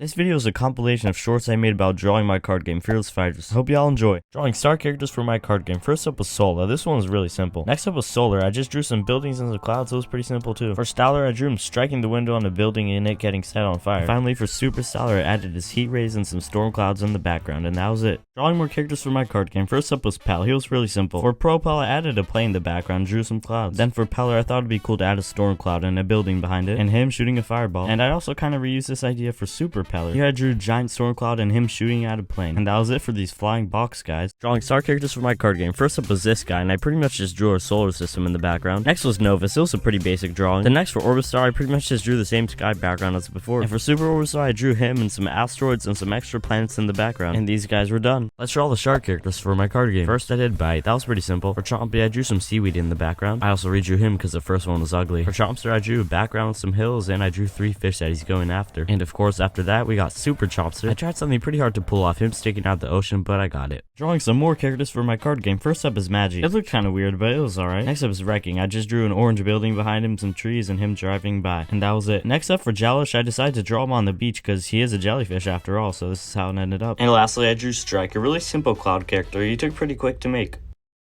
This video is a compilation of shorts I made about drawing my card game, Fearless Fighters. I hope y'all enjoy. Drawing star characters for my card game. First up was Solar. This one was really simple. Next up was Solar. I just drew some buildings and some clouds. It was pretty simple too. For Stellar, I drew him striking the window on a building and it getting set on fire. And finally, for Super Stellar, I added his heat rays and some storm clouds in the background, and that was it. Drawing more characters for my card game. First up was Pal. He was really simple. For Pro Pal, I added a plane in the background, drew some clouds. Then for Peller, I thought it'd be cool to add a storm cloud and a building behind it, and him shooting a fireball. And I also kind of reused this idea for Super Peller. Here I drew giant storm cloud and him shooting at a plane. And that was it for these flying box guys. Drawing star characters for my card game. First up was this guy, and I pretty much just drew a solar system in the background. Next was Novus. It was a pretty basic drawing. Then next for Orbistar, I pretty much just drew the same sky background as before. And for Super Orbistar, I drew him and some asteroids and some extra planets in the background. And these guys were done. Let's draw the shark characters for my card game. First I did Bite. That was pretty simple. For Chompy, I drew some seaweed in the background. I also redrew him because the first one was ugly. For Chompster, I drew a background with some hills, and I drew 3 fish that he's going after. And of course, after that, we got Super Chompster. I tried something pretty hard to pull off, him sticking out the ocean, but I got it. Drawing some more characters for my card game. First up is Magi. It looked kind of weird, but it was alright. Next up is Wrecking. I just drew an orange building behind him, some trees, and him driving by. And that was it. Next up for Jellish, I decided to draw him on the beach because he is a jellyfish after all, so this is how it ended up. And lastly, I drew Strike, a really simple cloud character. He took pretty quick to make.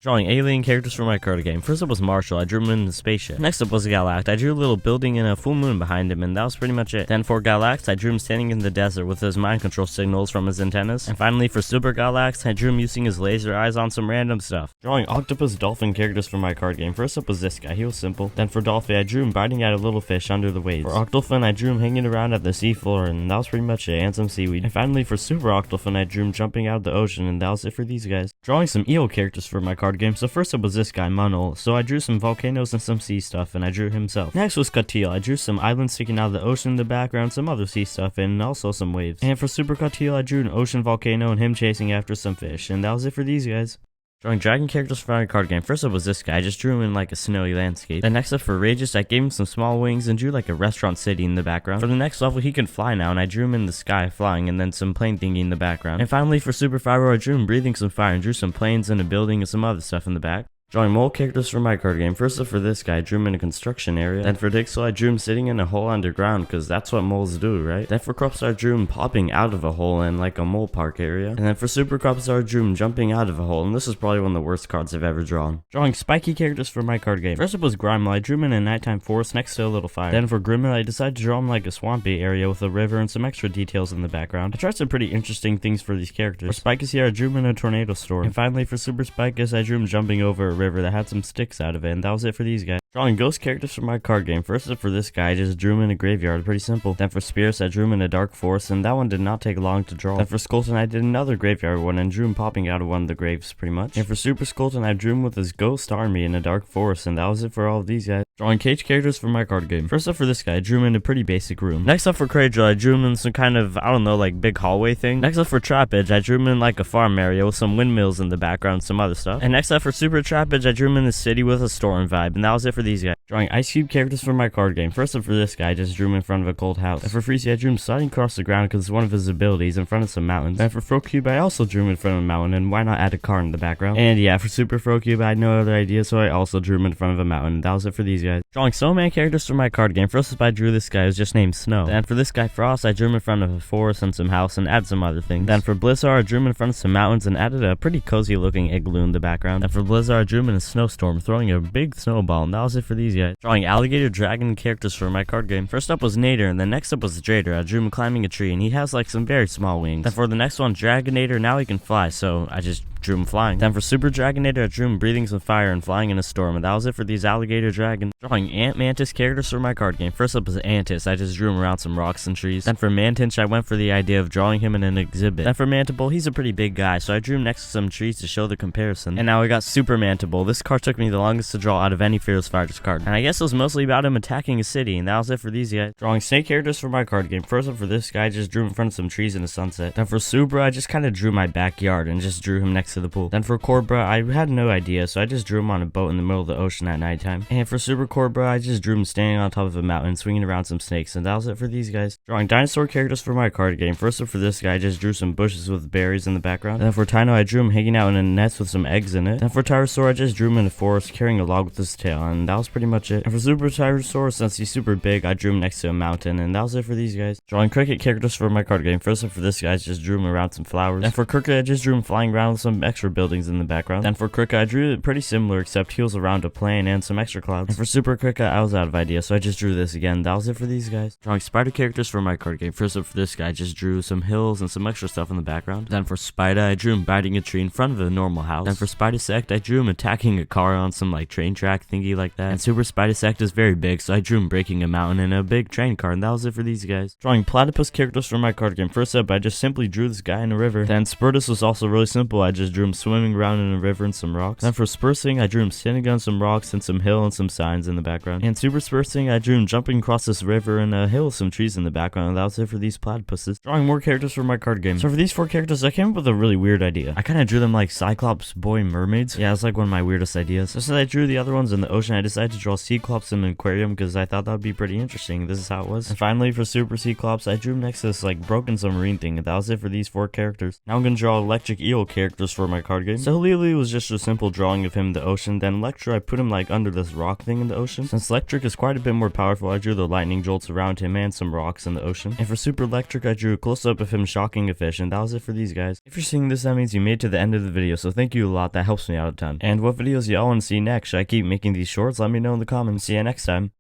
Drawing alien characters for my card game. First up was Marshall. I drew him in the spaceship. Next up was Galact. I drew a little building and a full moon behind him, and that was pretty much it. Then for Galact, I drew him standing in the desert with his mind control signals from his antennas. And finally for Super Galact, I drew him using his laser eyes on some random stuff. Drawing octopus dolphin characters for my card game. First up was this guy. He was simple. Then for Dolphin, I drew him biting at a little fish under the waves. For Octolphin, I drew him hanging around at the seafloor, and that was pretty much it, and some seaweed. And finally for Super Octolphin, I drew him jumping out of the ocean, and that was it for these guys. Drawing some eel characters for my card game. So first up was this guy, Munol. So I drew some volcanoes and some sea stuff, and I drew himself. Next was Cuteel. I drew some islands sticking out of the ocean in the background, some other sea stuff, and also some waves. And for Super Cuteel, I drew an ocean volcano and him chasing after some fish, and that was it for these guys. Drawing dragon characters for my card game. First up was this guy. I just drew him in like a snowy landscape. Then next up for Rageous, I gave him some small wings and drew like a restaurant city in the background. For the next level, he can fly now, and I drew him in the sky flying and then some plane thingy in the background. And finally for Super Fyro, I drew him breathing some fire and drew some planes and a building and some other stuff in the back. Drawing mole characters for my card game. First up for this guy, I drew him in a construction area. Then for Dixel, I drew him sitting in a hole underground because that's what moles do, right? Then for Cropstar, I drew him popping out of a hole in like a mole park area. And then for Super Cropstar, I drew him jumping out of a hole, and this is probably one of the worst cards I've ever drawn. Drawing spiky characters for my card game. First up was Grimal. I drew him in a nighttime forest next to a little fire. Then for Grimmel, I decided to draw him like a swampy area with a river and some extra details in the background. I tried some pretty interesting things for these characters. For Spikus here, I drew him in a tornado storm. And finally for Super Spikus, I drew him jumping over a river that had some sticks out of it, and that was it for these guys. Drawing ghost characters for my card game. First up for this guy, I just drew him in a graveyard, pretty simple. Then for Spears, I drew him in a dark forest, and that one did not take long to draw. Then for Skulton, I did another graveyard one and drew him popping out of one of the graves, pretty much. And for Super Skulton, I drew him with his ghost army in a dark forest, and that was it for all of these guys. Drawing cage characters for my card game. First up for this guy, I drew him in a pretty basic room. Next up for Cradle, I drew him in some kind of, I don't know, like big hallway thing. Next up for Trap Edge, I drew him in like a farm area with some windmills in the background and some other stuff. And next up for Super Trap Edge, I drew him in a city with a storm vibe, and that was it for these guys. Drawing Ice Cube characters for my card game. First up for this guy, I just drew him in front of a cold house. And for Freezy, I drew him sliding across the ground because it's one of his abilities in front of some mountains. And for Frocube, I also drew him in front of a mountain, and why not add a car in the background? And yeah, for Super Frocube, I had no other idea, so I also drew him in front of a mountain. That was it for these guys. Drawing Snowman characters for my card game. First up, I drew this guy who's just named Snow. Then for this guy, Frost, I drew him in front of a forest and some house and added some other things. Then for Blizzard, I drew him in front of some mountains and added a pretty cozy looking igloo in the background. And for Blizzard, I drew him in a snowstorm, throwing a big snowball, and that was it for these guys. Drawing alligator dragon characters for my card game. First up was Nader, and then next up was Drader. I drew him climbing a tree, and he has like some very small wings. Then for the next one, Dragonator, now he can fly, so I just drew him flying. Then for Super Dragonator, I drew him breathing some fire and flying in a storm, and that was it for these alligator dragons. Drawing Ant Mantis characters for my card game. First up was Antis. I just drew him around some rocks and trees. Then for Mantinch, I went for the idea of drawing him in an exhibit. Then for Mantible, he's a pretty big guy, so I drew him next to some trees to show the comparison. And now we got Super Mantible. This card took me the longest to draw out of any Fearless Fighters card, and I guess it was mostly about him attacking a city, and that was it for these guys. Drawing snake characters for my card game. First up for this guy, I just drew him in front of some trees in a sunset. Then for Subra, I just kind of drew my backyard and just drew him next next to the pool. Then for Cobra, I had no idea, so I just drew him on a boat in the middle of the ocean at nighttime. And for Super Cobra, I just drew him standing on top of a mountain, swinging around some snakes, and that was it for these guys. Drawing dinosaur characters for my card game. First up for this guy, I just drew some bushes with berries in the background. Then for Tino, I drew him hanging out in a nest with some eggs in it. Then for Tyrannosaur, I just drew him in a forest carrying a log with his tail, and that was pretty much it. And for Super Tyrannosaur, since he's super big, I drew him next to a mountain, and that was it for these guys. Drawing cricket characters for my card game. First up for this guy, I just drew him around some flowers. Then for Cricket, I just drew him flying around with some extra buildings in the background. Then for Cricket, I drew it pretty similar, except he was around a plane and some extra clouds. And for Super Cricket, I was out of ideas, so I just drew this again. That was it for these guys. Drawing spider characters for my card game. First up for this guy, I just drew some hills and some extra stuff in the background. Then for Spider, I drew him biting a tree in front of a normal house. Then for Spidisect, I drew him attacking a car on some like train track thingy like that. And Super Spidisect is very big, so I drew him breaking a mountain in a big train car, and that was it for these guys. Drawing platypus characters for my card game. First up, I just simply drew this guy in a river. Then Spurtus was also really simple. I just drew him swimming around in a river and some rocks. Then for Spursing, I drew him standing on some rocks and some hill and some signs in the background. And Super Spursing, I drew him jumping across this river and a hill with some trees in the background, and that was it for these platypuses. Drawing more characters for my card game. So for these 4 characters, I came up with a really weird idea. I kind of drew them like Cyclops boy mermaids. Yeah, it's like one of my weirdest ideas. So since I drew the other ones in the ocean, I decided to draw Cyclops in an aquarium because I thought that would be pretty interesting. This is how it was. And finally, for Super Cyclops, I drew him next to this like broken submarine thing, and that was it for these 4 characters. Now I'm gonna draw electric eel characters for my card game. So Lily was just a simple drawing of him in the ocean. Then Electro, I put him like under this rock thing in the ocean. Since Electric is quite a bit more powerful, I drew the lightning jolts around him and some rocks in the ocean. And for Super Electric, I drew a close-up of him shocking a fish, and that was it for these guys. If you're seeing this, that means you made it to the end of the video, so thank you a lot. That helps me out a ton. And what videos y'all want to see next? Should I keep making these shorts? Let me know in the comments. See ya next time.